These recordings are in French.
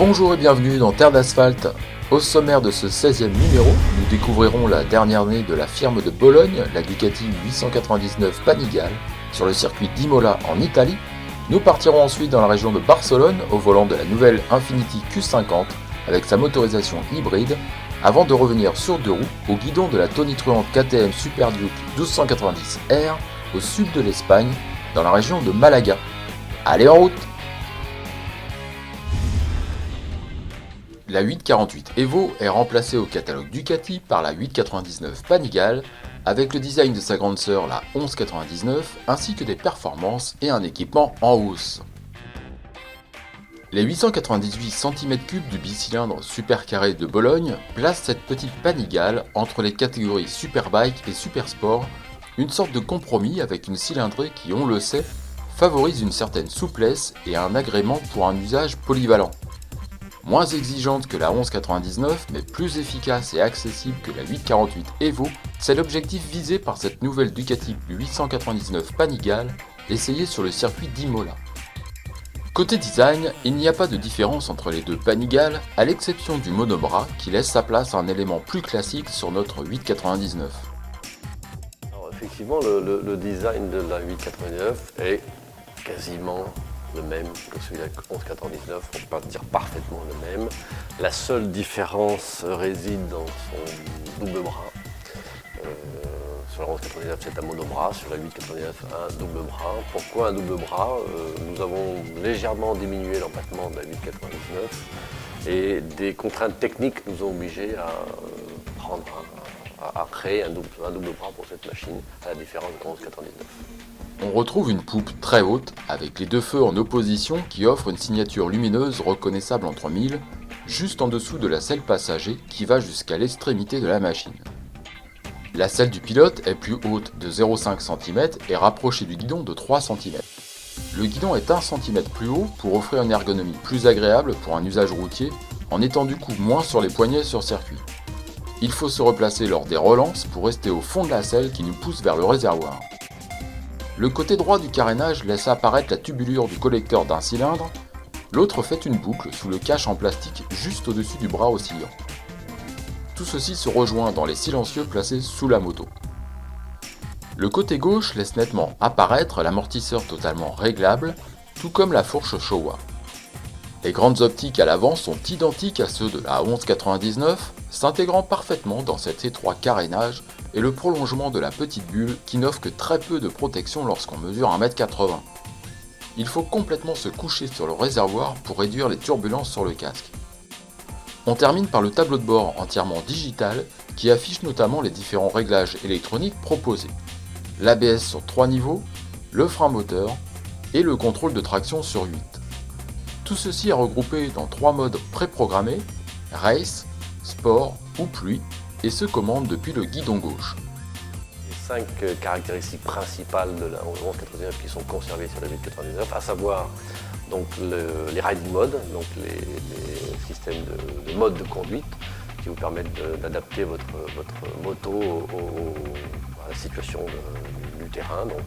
Bonjour et bienvenue dans Terre d'Asphalte. Au sommaire de ce 16e numéro, nous découvrirons la dernière née de la firme de Bologne, la Ducati 899 Panigale, sur le circuit d'Imola en Italie. Nous partirons ensuite dans la région de Barcelone au volant de la nouvelle Infiniti Q50 avec sa motorisation hybride, avant de revenir sur deux roues au guidon de la tonitruante KTM Super Duke 1290R au sud de l'Espagne, dans la région de Malaga. Allez en route! La 848 Evo est remplacée au catalogue Ducati par la 899 Panigale, avec le design de sa grande sœur la 1199, ainsi que des performances et un équipement en hausse. Les 898 cm3 du bicylindre supercarré de Bologne placent cette petite Panigale entre les catégories Superbike et Supersport, une sorte de compromis avec une cylindrée qui, on le sait, favorise une certaine souplesse et un agrément pour un usage polyvalent. Moins exigeante que la 1199, mais plus efficace et accessible que la 848 Evo, c'est l'objectif visé par cette nouvelle Ducati 899 Panigale, essayée sur le circuit d'Imola. Côté design, il n'y a pas de différence entre les deux Panigales, à l'exception du monobras qui laisse sa place à un élément plus classique sur notre 899. Alors effectivement, le design de la 899 est quasiment le même que celui de la 1199, on ne peut pas dire parfaitement le même. La seule différence réside dans son double bras. Sur la 1199 c'est un monobras, sur la 899 un double bras. Pourquoi un double bras? Nous avons légèrement diminué l'empattement de la 899 et des contraintes techniques nous ont obligés à créer un double bras pour cette machine, à la différence de la 1199. On retrouve une poupe très haute, avec les deux feux en opposition qui offrent une signature lumineuse reconnaissable entre mille, juste en dessous de la selle passager qui va jusqu'à l'extrémité de la machine. La selle du pilote est plus haute de 0,5 cm et rapprochée du guidon de 3 cm. Le guidon est 1 cm plus haut pour offrir une ergonomie plus agréable pour un usage routier, en étant du coup moins sur les poignets sur circuit. Il faut se replacer lors des relances pour rester au fond de la selle qui nous pousse vers le réservoir. Le côté droit du carénage laisse apparaître la tubulure du collecteur d'un cylindre, l'autre fait une boucle sous le cache en plastique juste au-dessus du bras oscillant. Tout ceci se rejoint dans les silencieux placés sous la moto. Le côté gauche laisse nettement apparaître l'amortisseur totalement réglable, tout comme la fourche Showa. Les grandes optiques à l'avant sont identiques à ceux de la 1199, s'intégrant parfaitement dans cet étroit carénage et le prolongement de la petite bulle qui n'offre que très peu de protection lorsqu'on mesure 1m80. Il faut complètement se coucher sur le réservoir pour réduire les turbulences sur le casque. On termine par le tableau de bord entièrement digital qui affiche notamment les différents réglages électroniques proposés. L'ABS sur 3 niveaux, le frein moteur et le contrôle de traction sur 8. Tout ceci est regroupé dans 3 modes préprogrammés, Race, Sport ou Pluie, et se commande depuis le guidon gauche. Les 5 caractéristiques principales de la 1199 qui sont conservées sur la 899, à savoir donc les riding modes, donc les systèmes de mode de conduite qui vous permettent d'adapter votre moto à la situation du terrain, donc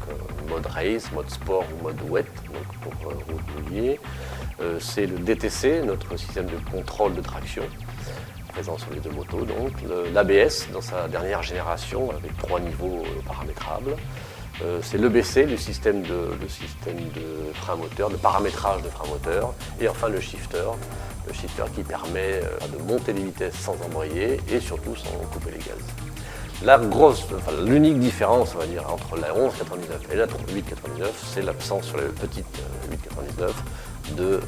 mode race, mode sport ou mode wet, donc pour route mouillée. C'est le DTC, notre système de contrôle de traction, présent sur les deux motos, donc l'ABS dans sa dernière génération avec 3 niveaux paramétrables. C'est l'EBC, le système de frein moteur, de paramétrage de frein moteur, et enfin le shifter qui permet de monter les vitesses sans embrayer et surtout sans couper les gaz. L'unique différence, on va dire, entre la 1199 et la 899, c'est l'absence sur la petite 899 de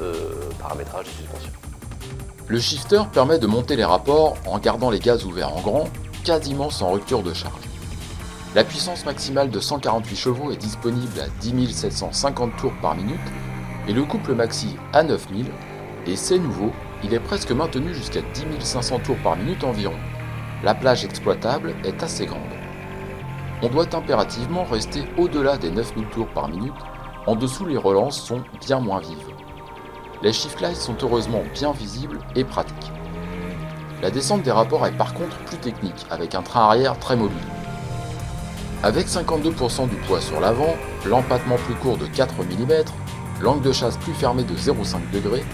paramétrage de suspension. Le shifter permet de monter les rapports en gardant les gaz ouverts en grand, quasiment sans rupture de charge. La puissance maximale de 148 chevaux est disponible à 10 750 tours par minute et le couple maxi à 9000, et c'est nouveau, il est presque maintenu jusqu'à 10 500 tours par minute environ. La plage exploitable est assez grande. On doit impérativement rester au-delà des 9000 tours par minute, en dessous les relances sont bien moins vives. Les shift lights sont heureusement bien visibles et pratiques. La descente des rapports est par contre plus technique, avec un train arrière très mobile. Avec 52% du poids sur l'avant, l'empattement plus court de 4 mm, l'angle de chasse plus fermé de 0,5 degrés,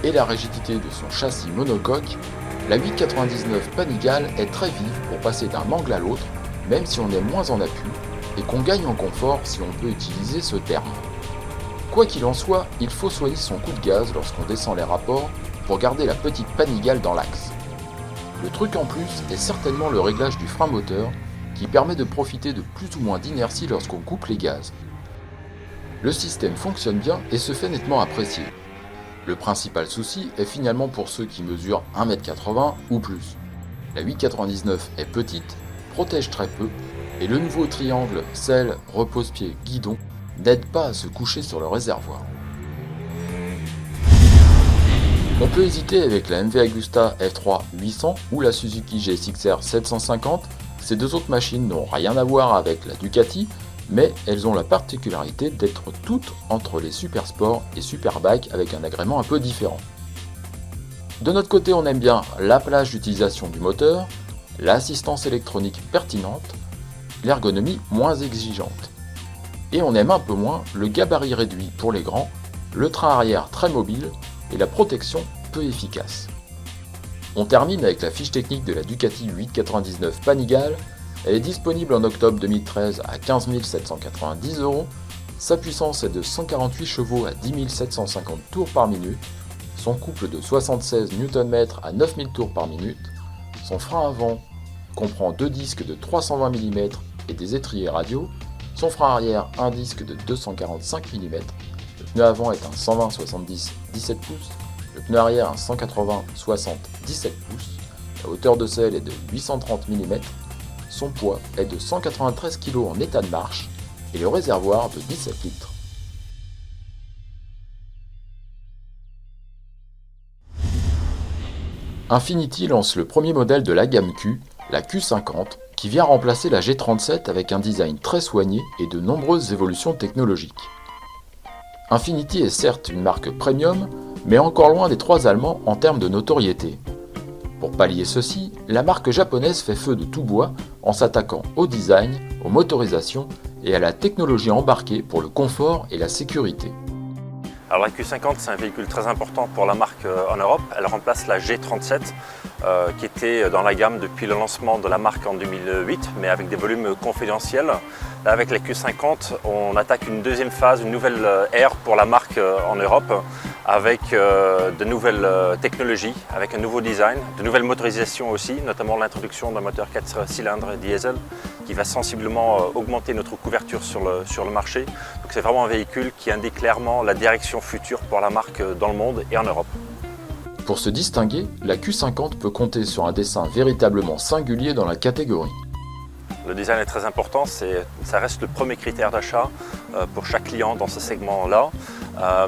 et la rigidité de son châssis monocoque, la 899 Panigale est très vive pour passer d'un angle à l'autre, même si on est moins en appui, et qu'on gagne en confort si on peut utiliser ce terme. Quoi qu'il en soit, il faut soigner son coup de gaz lorsqu'on descend les rapports pour garder la petite Panigale dans l'axe. Le truc en plus est certainement le réglage du frein moteur qui permet de profiter de plus ou moins d'inertie lorsqu'on coupe les gaz. Le système fonctionne bien et se fait nettement apprécier. Le principal souci est finalement pour ceux qui mesurent 1m80 ou plus. La 899 est petite, protège très peu, et le nouveau triangle selle, repose-pied, guidon n'aide pas à se coucher sur le réservoir. On peut hésiter avec la MV Agusta F3 800 ou la Suzuki GSX-R 750, ces deux autres machines n'ont rien à voir avec la Ducati, mais elles ont la particularité d'être toutes entre les super sports et superbike avec un agrément un peu différent. De notre côté, on aime bien la plage d'utilisation du moteur, l'assistance électronique pertinente, l'ergonomie moins exigeante. Et on aime un peu moins le gabarit réduit pour les grands, le train arrière très mobile et la protection peu efficace. On termine avec la fiche technique de la Ducati 899 Panigale. Elle est disponible en octobre 2013 à 15 790 €. Sa puissance est de 148 chevaux à 10 750 tours par minute. Son couple de 76 Nm à 9000 tours par minute. Son frein avant comprend deux disques de 320 mm et des étriers radiaux. Son frein arrière, un disque de 245 mm. Le pneu avant est un 120/70 17 pouces. Le pneu arrière un 180/60 17 pouces. La hauteur de selle est de 830 mm. Son poids est de 193 kg en état de marche et le réservoir de 17 litres. Infiniti lance le premier modèle de la gamme Q, la Q50, qui vient remplacer la G37 avec un design très soigné et de nombreuses évolutions technologiques. Infiniti est certes une marque premium, mais encore loin des trois Allemands en termes de notoriété. Pour pallier ceci, la marque japonaise fait feu de tout bois en s'attaquant au design, aux motorisations et à la technologie embarquée pour le confort et la sécurité. Alors la Q50, c'est un véhicule très important pour la marque en Europe. Elle remplace la G37 qui était dans la gamme depuis le lancement de la marque en 2008, mais avec des volumes confidentiels. Là, avec la Q50, on attaque une deuxième phase, une nouvelle ère pour la marque en Europe, avec de nouvelles technologies, avec un nouveau design, de nouvelles motorisations aussi, notamment l'introduction d'un moteur 4 cylindres diesel qui va sensiblement augmenter notre couverture sur le marché. Donc c'est vraiment un véhicule qui indique clairement la direction future pour la marque dans le monde et en Europe. Pour se distinguer, la Q50 peut compter sur un dessin véritablement singulier dans la catégorie. Le design est très important, ça reste le premier critère d'achat pour chaque client dans ce segment-là.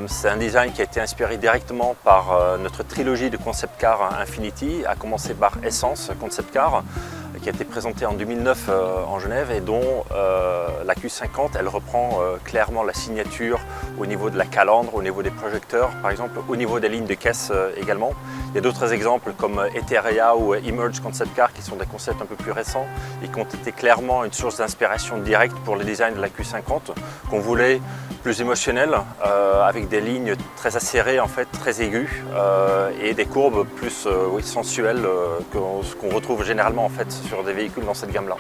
C'est un design qui a été inspiré directement par notre trilogie de concept car Infiniti, à commencer par Essence Concept Car, qui a été présenté en 2009 en Genève et dont la Q50 elle reprend clairement la signature au niveau de la calandre, au niveau des projecteurs par exemple, au niveau des lignes de caisse également. Il y a d'autres exemples comme Eterea ou Emerge Concept Car qui sont des concepts un peu plus récents et qui ont été clairement une source d'inspiration directe pour le design de la Q50 qu'on voulait plus émotionnel avec des lignes très acérées en fait, très aiguës et des courbes plus sensuelles qu'on retrouve généralement en fait sur des véhicules dans cette gamme-là.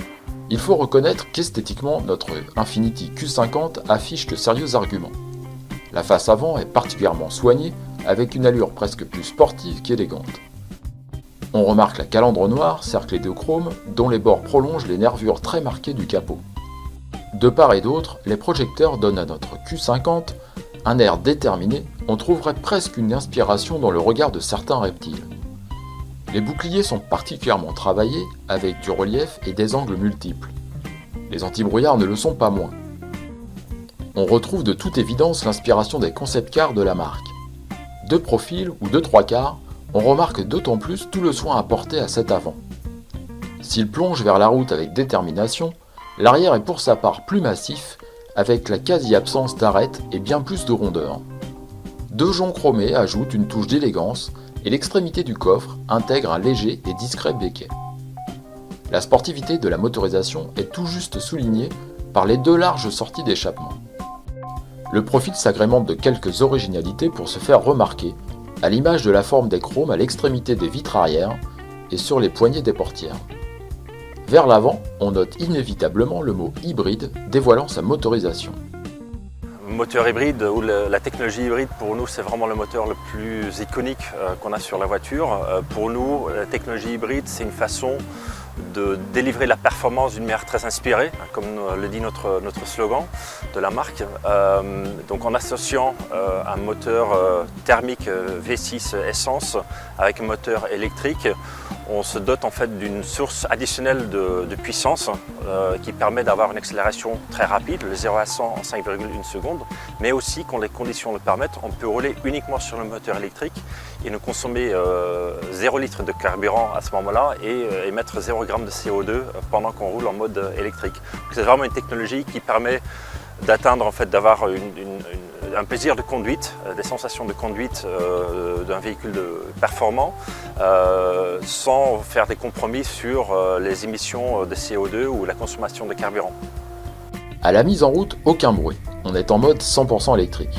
Il faut reconnaître qu'esthétiquement, notre Infiniti Q50 affiche de sérieux arguments. La face avant est particulièrement soignée, avec une allure presque plus sportive qu'élégante. On remarque la calandre noire, cerclée de chrome, dont les bords prolongent les nervures très marquées du capot. De part et d'autre, les projecteurs donnent à notre Q50 un air déterminé, on trouverait presque une inspiration dans le regard de certains reptiles. Les boucliers sont particulièrement travaillés, avec du relief et des angles multiples. Les antibrouillards ne le sont pas moins. On retrouve de toute évidence l'inspiration des concept cars de la marque. De profil ou de trois quarts, on remarque d'autant plus tout le soin apporté à cet avant. S'il plonge vers la route avec détermination, l'arrière est pour sa part plus massif, avec la quasi-absence d'arêtes et bien plus de rondeur. Deux joncs chromés ajoutent une touche d'élégance et l'extrémité du coffre intègre un léger et discret béquet. La sportivité de la motorisation est tout juste soulignée par les deux larges sorties d'échappement. Le profil s'agrémente de quelques originalités pour se faire remarquer, à l'image de la forme des chromes à l'extrémité des vitres arrière et sur les poignées des portières. Vers l'avant, on note inévitablement le mot hybride dévoilant sa motorisation. Moteur hybride ou la technologie hybride, pour nous, c'est vraiment le moteur le plus iconique qu'on a sur la voiture. Pour nous, la technologie hybride, c'est une façon de délivrer la performance d'une manière très inspirée, comme le dit notre slogan de la marque. Donc en associant un moteur thermique V6 essence avec un moteur électrique, on se dote en fait d'une source additionnelle de puissance qui permet d'avoir une accélération très rapide, le 0 à 100 en 5,1 secondes, mais aussi quand les conditions le permettent, on peut rouler uniquement sur le moteur électrique et ne consommer 0 litre de carburant à ce moment-là et émettre 0 g de CO2 pendant qu'on roule en mode électrique. C'est vraiment une technologie qui permet d'atteindre, en fait, d'avoir un plaisir de conduite, des sensations de conduite d'un véhicule performant, sans faire des compromis sur les émissions de CO2 ou la consommation de carburant. À la mise en route, aucun bruit, on est en mode 100% électrique.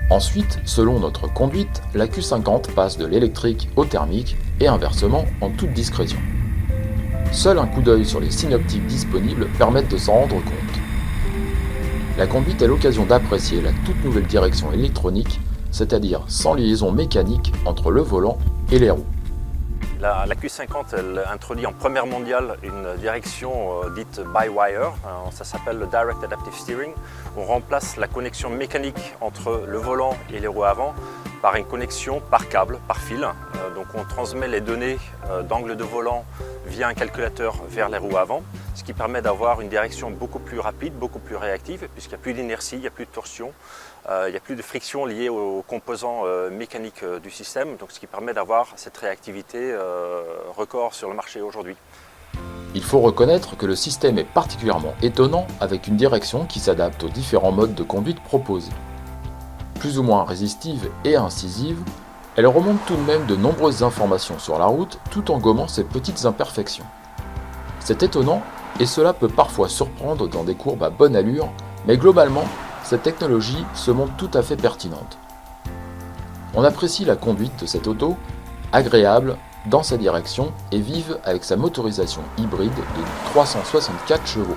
Ensuite, selon notre conduite, la Q50 passe de l'électrique au thermique et inversement en toute discrétion. Seul un coup d'œil sur les signes optiques disponibles permettent de s'en rendre compte. La conduite est l'occasion d'apprécier la toute nouvelle direction électronique, c'est-à-dire sans liaison mécanique entre le volant et les roues. La Q50, elle introduit en première mondiale une direction dite by-wire, ça s'appelle le Direct Adaptive Steering. On remplace la connexion mécanique entre le volant et les roues avant par une connexion par câble, par fil. Donc on transmet les données d'angle de volant via un calculateur vers les roues avant, ce qui permet d'avoir une direction beaucoup plus rapide, beaucoup plus réactive, puisqu'il n'y a plus d'inertie, il n'y a plus de torsion, il n'y a plus de friction liée aux composants mécaniques du système, donc ce qui permet d'avoir cette réactivité record sur le marché aujourd'hui. Il faut reconnaître que le système est particulièrement étonnant avec une direction qui s'adapte aux différents modes de conduite proposés. Plus ou moins résistive et incisive, elle remonte tout de même de nombreuses informations sur la route tout en gommant ses petites imperfections. C'est étonnant et cela peut parfois surprendre dans des courbes à bonne allure, mais globalement, cette technologie se montre tout à fait pertinente. On apprécie la conduite de cette auto, agréable dans sa direction et vive avec sa motorisation hybride de 364 chevaux,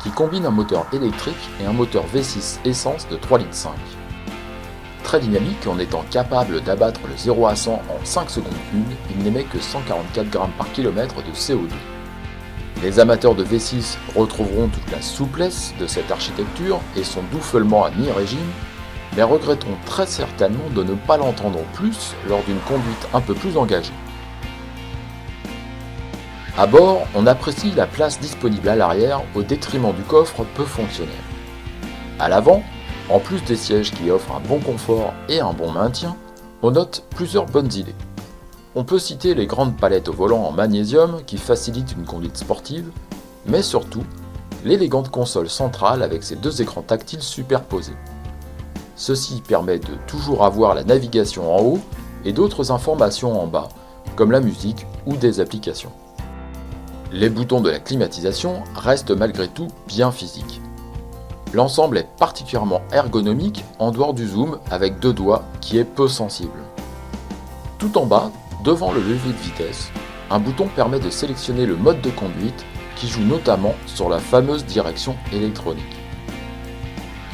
qui combine un moteur électrique et un moteur V6 essence de 3,5 litres. Très dynamique en étant capable d'abattre le 0 à 100 en 5 secondes 1, il n'émet que 144 g par km de CO2. Les amateurs de V6 retrouveront toute la souplesse de cette architecture et son douflement à mi-régime, mais regretteront très certainement de ne pas l'entendre plus lors d'une conduite un peu plus engagée. À bord, on apprécie la place disponible à l'arrière au détriment du coffre peu fonctionnel. À l'avant, en plus des sièges qui offrent un bon confort et un bon maintien, on note plusieurs bonnes idées. On peut citer les grandes palettes au volant en magnésium qui facilitent une conduite sportive, mais surtout l'élégante console centrale avec ses deux écrans tactiles superposés. Ceci permet de toujours avoir la navigation en haut et d'autres informations en bas, comme la musique ou des applications. Les boutons de la climatisation restent malgré tout bien physiques. L'ensemble est particulièrement ergonomique en dehors du zoom avec deux doigts qui est peu sensible. Tout en bas, devant le levier de vitesse, un bouton permet de sélectionner le mode de conduite qui joue notamment sur la fameuse direction électronique.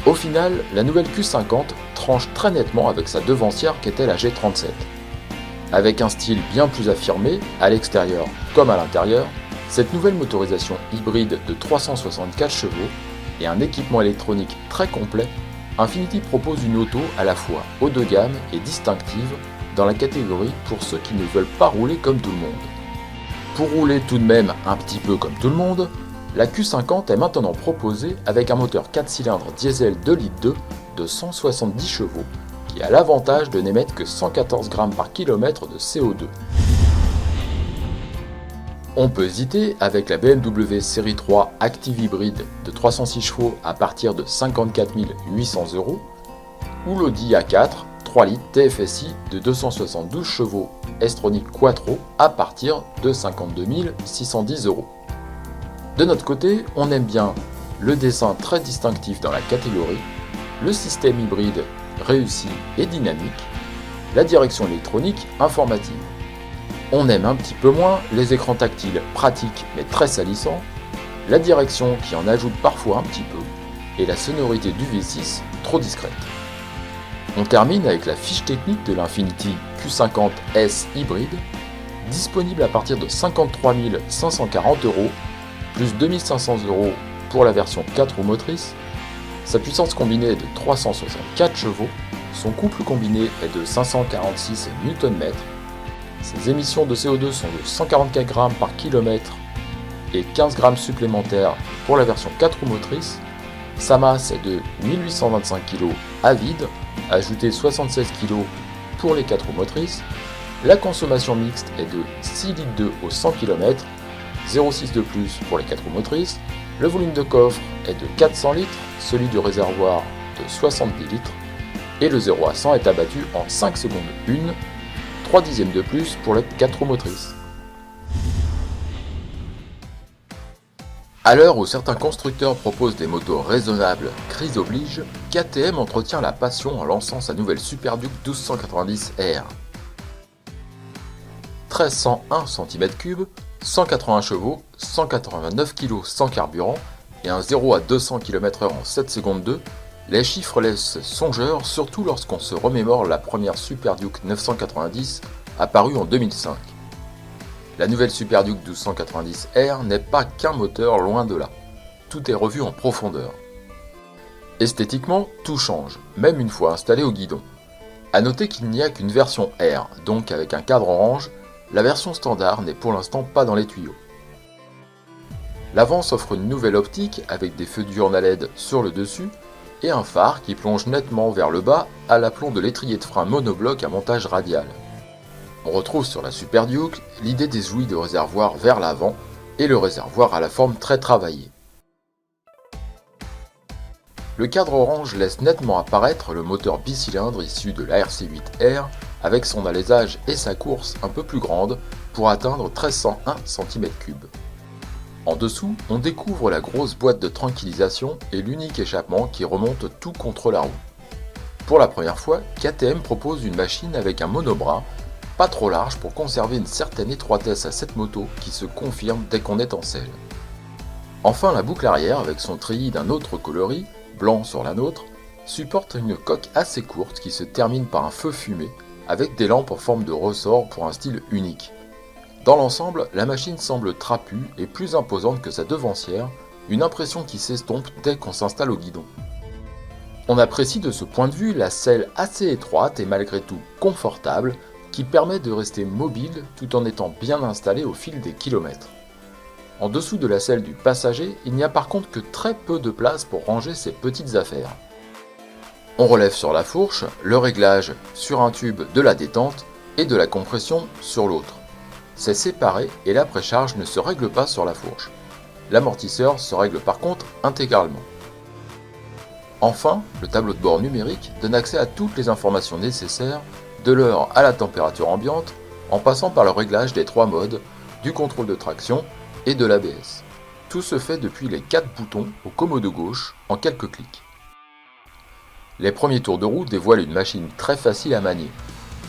Au final, la nouvelle Q50 tranche très nettement avec sa devancière qu'était la G37. Avec un style bien plus affirmé, à l'extérieur comme à l'intérieur, cette nouvelle motorisation hybride de 364 chevaux et un équipement électronique très complet, Infiniti propose une auto à la fois haut de gamme et distinctive dans la catégorie pour ceux qui ne veulent pas rouler comme tout le monde. Pour rouler tout de même un petit peu comme tout le monde, la Q50 est maintenant proposée avec un moteur 4 cylindres diesel 2,2 litres de 170 chevaux qui a l'avantage de n'émettre que 114 g par km de CO2. On peut hésiter avec la BMW Série 3 Active Hybrid de 306 chevaux à partir de 54 800 € ou l'Audi A4 3 litres TFSI de 272 chevaux S-Tronic Quattro à partir de 52 610 €. De notre côté, on aime bien le dessin très distinctif dans la catégorie, le système hybride réussi et dynamique, la direction électronique informative. On aime un petit peu moins les écrans tactiles pratiques mais très salissants, la direction qui en ajoute parfois un petit peu, et la sonorité du V6 trop discrète. On termine avec la fiche technique de l'Infiniti Q50S hybride, disponible à partir de 53 540 €, plus 2500 € pour la version 4 roues motrices. Sa puissance combinée est de 364 chevaux, son couple combiné est de 546 Nm, ses émissions de CO2 sont de 144 g par km et 15 g supplémentaires pour la version 4 roues motrices. Sa masse est de 1825 kg à vide, ajoutez 76 kg pour les 4 roues motrices. La consommation mixte est de 6 litres d'eau au 100 km, 0,6 de plus pour les 4 roues motrices. Le volume de coffre est de 400 litres, celui du réservoir de 70 litres, et le 0 à 100 est abattu en 5 secondes 1, 3 dixièmes de plus pour les 4 roues motrices. À l'heure où certains constructeurs proposent des motos raisonnables, crise oblige, KTM entretient la passion en lançant sa nouvelle Super Duke 1290R. 1301 cm3, 180 chevaux, 189 kg sans carburant et un 0 à 200 km/h en 7 secondes 2, les chiffres laissent songeur, surtout lorsqu'on se remémore la première Super Duke 990 apparue en 2005. La nouvelle Super Duke 1290R n'est pas qu'un moteur, loin de là. Tout est revu en profondeur. Esthétiquement, tout change, même une fois installé au guidon. A noter qu'il n'y a qu'une version R, donc avec un cadre orange, la version standard n'est pour l'instant pas dans les tuyaux. L'avant s'offre une nouvelle optique avec des feux diurnes à LED sur le dessus et un phare qui plonge nettement vers le bas à l'aplomb de l'étrier de frein monobloc à montage radial. On retrouve sur la Super Duke l'idée des jouets de réservoir vers l'avant et le réservoir à la forme très travaillée. Le cadre orange laisse nettement apparaître le moteur bicylindre issu de la RC8R avec son alésage et sa course un peu plus grande pour atteindre 1301 cm3. En dessous, on découvre la grosse boîte de tranquillisation et l'unique échappement qui remonte tout contre la roue. Pour la première fois, KTM propose une machine avec un monobras, pas trop large pour conserver une certaine étroitesse à cette moto qui se confirme dès qu'on est en selle. Enfin, la boucle arrière avec son treillis d'un autre coloris, blanc sur la nôtre, supporte une coque assez courte qui se termine par un feu fumé, avec des lampes en forme de ressort pour un style unique. Dans l'ensemble, la machine semble trapue et plus imposante que sa devancière, une impression qui s'estompe dès qu'on s'installe au guidon. On apprécie de ce point de vue la selle assez étroite et malgré tout confortable, qui permet de rester mobile tout en étant bien installé au fil des kilomètres. En dessous de la selle du passager, il n'y a par contre que très peu de place pour ranger ses petites affaires. On relève sur la fourche le réglage sur un tube de la détente et de la compression sur l'autre. C'est séparé et la précharge ne se règle pas sur la fourche. L'amortisseur se règle par contre intégralement. Enfin, le tableau de bord numérique donne accès à toutes les informations nécessaires, de l'heure à la température ambiante, en passant par le réglage des 3 modes, du contrôle de traction et de l'ABS. Tout se fait depuis les 4 boutons au commode gauche en quelques clics. Les premiers tours de roue dévoilent une machine très facile à manier,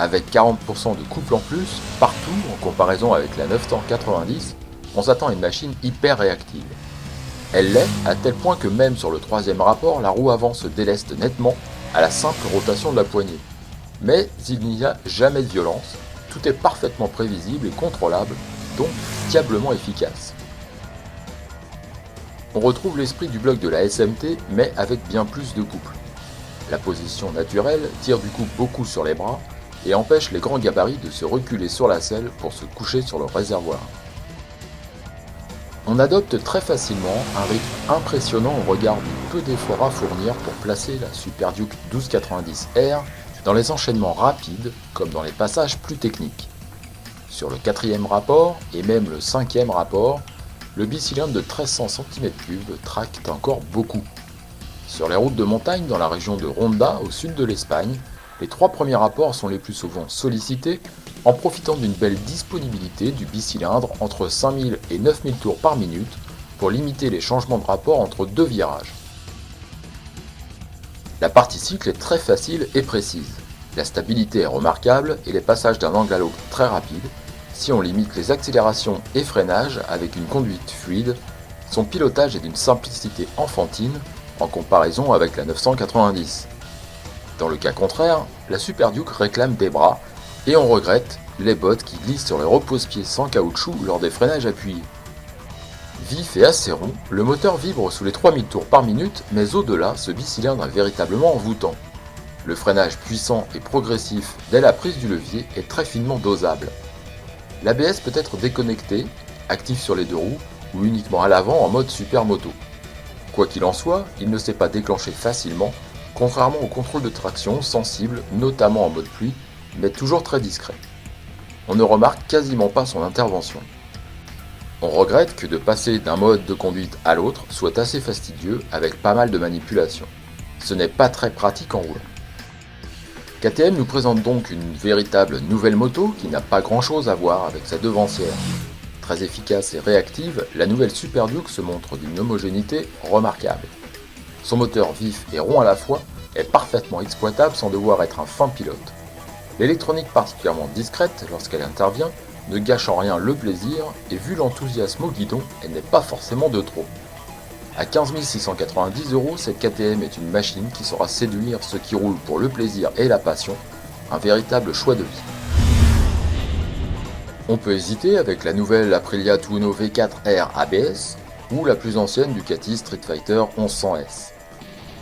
avec 40% de couple en plus, partout en comparaison avec la 990, on s'attend à une machine hyper réactive. Elle l'est à tel point que même sur le 3e rapport, la roue avant se déleste nettement à la simple rotation de la poignée. Mais il n'y a jamais de violence, tout est parfaitement prévisible et contrôlable, donc diablement efficace. On retrouve l'esprit du bloc de la SMT, mais avec bien plus de couple. La position naturelle tire du coup beaucoup sur les bras et empêche les grands gabarits de se reculer sur la selle pour se coucher sur le réservoir. On adopte très facilement un rythme impressionnant au regard du peu d'efforts à fournir pour placer la Super Duke 1290R dans les enchaînements rapides comme dans les passages plus techniques. Sur le 4e rapport et même le 5e rapport, le bicylindre de 1300 cm3 tracte encore beaucoup. Sur les routes de montagne dans la région de Ronda au sud de l'Espagne, les 3 premiers rapports sont les plus souvent sollicités en profitant d'une belle disponibilité du bicylindre entre 5000 et 9000 tours par minute pour limiter les changements de rapport entre 2 virages. La partie cycle est très facile et précise. La stabilité est remarquable et les passages d'un angle à l'autre très rapide. Si on limite les accélérations et freinages avec une conduite fluide, son pilotage est d'une simplicité enfantine en comparaison avec la 990. Dans le cas contraire, la Super Duke réclame des bras et on regrette les bottes qui glissent sur les repose-pieds sans caoutchouc lors des freinages appuyés. Vif et assez rond, le moteur vibre sous les 3000 tours par minute, mais au-delà, ce bicylindre est véritablement envoûtant. Le freinage puissant et progressif dès la prise du levier est très finement dosable. L'ABS peut être déconnecté, actif sur les deux roues, ou uniquement à l'avant en mode supermoto. Quoi qu'il en soit, il ne s'est pas déclenché facilement, contrairement au contrôle de traction sensible, notamment en mode pluie, mais toujours très discret. On ne remarque quasiment pas son intervention. On regrette que de passer d'un mode de conduite à l'autre soit assez fastidieux avec pas mal de manipulations. Ce n'est pas très pratique en roulant. KTM nous présente donc une véritable nouvelle moto qui n'a pas grand chose à voir avec sa devancière. Très efficace et réactive, la nouvelle Super Duke se montre d'une homogénéité remarquable. Son moteur vif et rond à la fois est parfaitement exploitable sans devoir être un fin pilote. L'électronique particulièrement discrète lorsqu'elle intervient ne gâche en rien le plaisir et vu l'enthousiasme au guidon, elle n'est pas forcément de trop. À 15 690 €, cette KTM est une machine qui saura séduire ceux qui roulent pour le plaisir et la passion, un véritable choix de vie. On peut hésiter avec la nouvelle Aprilia Tuono V4R ABS ou la plus ancienne Ducati Street Fighter 1100S.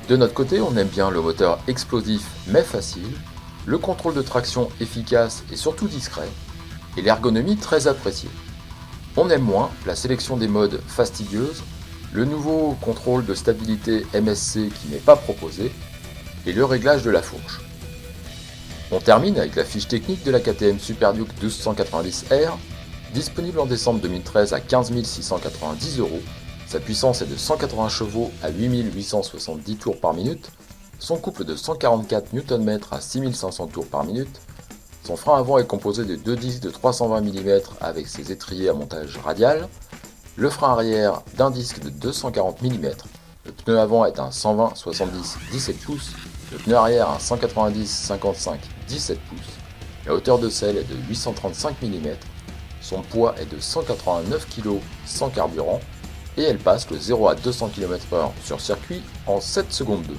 De notre côté, on aime bien le moteur explosif mais facile, le contrôle de traction efficace et surtout discret, et l'ergonomie très appréciée. On aime moins la sélection des modes fastidieuse, le nouveau contrôle de stabilité MSC qui n'est pas proposé, et le réglage de la fourche. On termine avec la fiche technique de la KTM Super Duke 1290R, disponible en décembre 2013 à 15 690 €. Sa puissance est de 180 chevaux à 8870 tours par minute, son couple de 144 Nm à 6500 tours par minute. Son frein avant est composé de deux disques de 320 mm avec ses étriers à montage radial, le frein arrière d'un disque de 240 mm, le pneu avant est un 120/70 17 pouces, le pneu arrière un 190/55 17 pouces, la hauteur de selle est de 835 mm, son poids est de 189 kg sans carburant et elle passe le 0 à 200 km/h sur circuit en 7 secondes 2.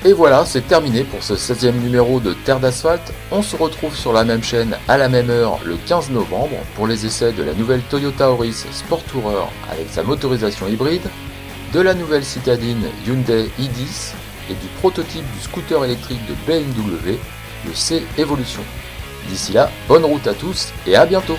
Et voilà, c'est terminé pour ce 16e numéro de Terre d'Asphalte. On se retrouve sur la même chaîne à la même heure le 15 novembre pour les essais de la nouvelle Toyota Auris Sport Tourer avec sa motorisation hybride, de la nouvelle citadine Hyundai i10 et du prototype du scooter électrique de BMW, le C Evolution. D'ici là, bonne route à tous et à bientôt!